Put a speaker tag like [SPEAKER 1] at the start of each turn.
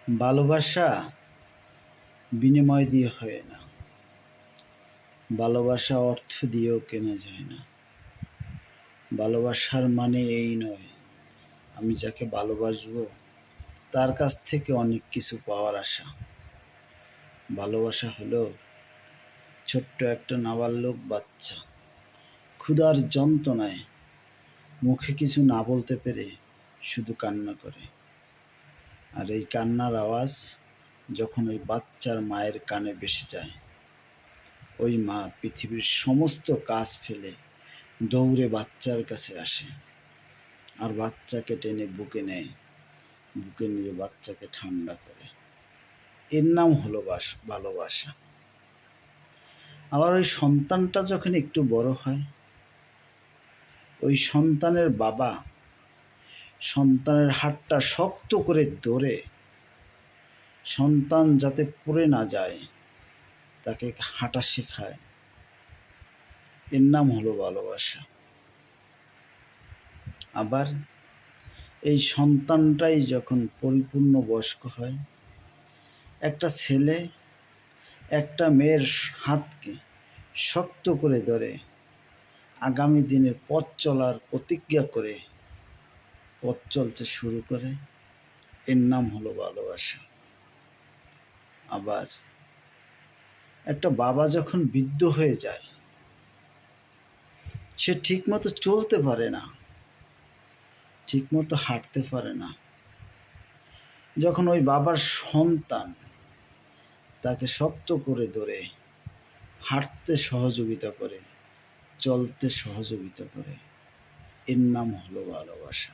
[SPEAKER 1] ভালোবাসা বিনিময় দিয়ে হয় না, ভালোবাসা অর্থ দিয়েও কেনা যায় না। ভালোবাসার মানে এই নয় আমি যাকে ভালোবাসবো তার কাছ থেকে অনেক কিছু পাওয়ার আশা। ভালোবাসা হলো ছোট্ট একটা নাবালক বাচ্চা ক্ষুধার যন্ত্রণায় মুখে কিছু না বলতে পেরে শুধু কান্না করে, আর এই কান্নার আওয়াজ যখন ওই বাচ্চার মায়ের কানে ভেসে যায়, ওই মা পৃথিবীর সমস্ত কাজ ফেলে দৌড়ে বাচ্চার কাছে আসে আর বাচ্চাকে টেনে বুকে নেয়, বুকে নিয়ে বাচ্চাকে ঠান্ডা করে। এর নাম হলো ভালোবাসা। আবার ওই সন্তানটা যখন একটু বড় হয়, ওই সন্তানের বাবা সন্তানের হাতটা শক্ত করে ধরে সন্তান যাতে পড়ে না যায় তাকে হাঁটা শেখায়। এর নাম হলো ভালোবাসা। আবার এই সন্তানটাই যখন পরিপূর্ণ বয়স্ক হয়, একটা ছেলে একটা মেয়ের হাতকে শক্ত করে ধরে আগামী দিনের পথ চলার প্রতিজ্ঞা করে পথ চলতে শুরু করে। এর নাম হলো ভালোবাসা। আবার একটা বাবা যখন বৃদ্ধ হয়ে যায়, সে ঠিকমতো চলতে পারে না, ঠিকমতো হাঁটতে পারে না, যখন ওই বাবার সন্তান তাকে শক্ত করে ধরে হাঁটতে সহযোগিতা করে, চলতে সহযোগিতা করে, এর নাম হলো ভালোবাসা।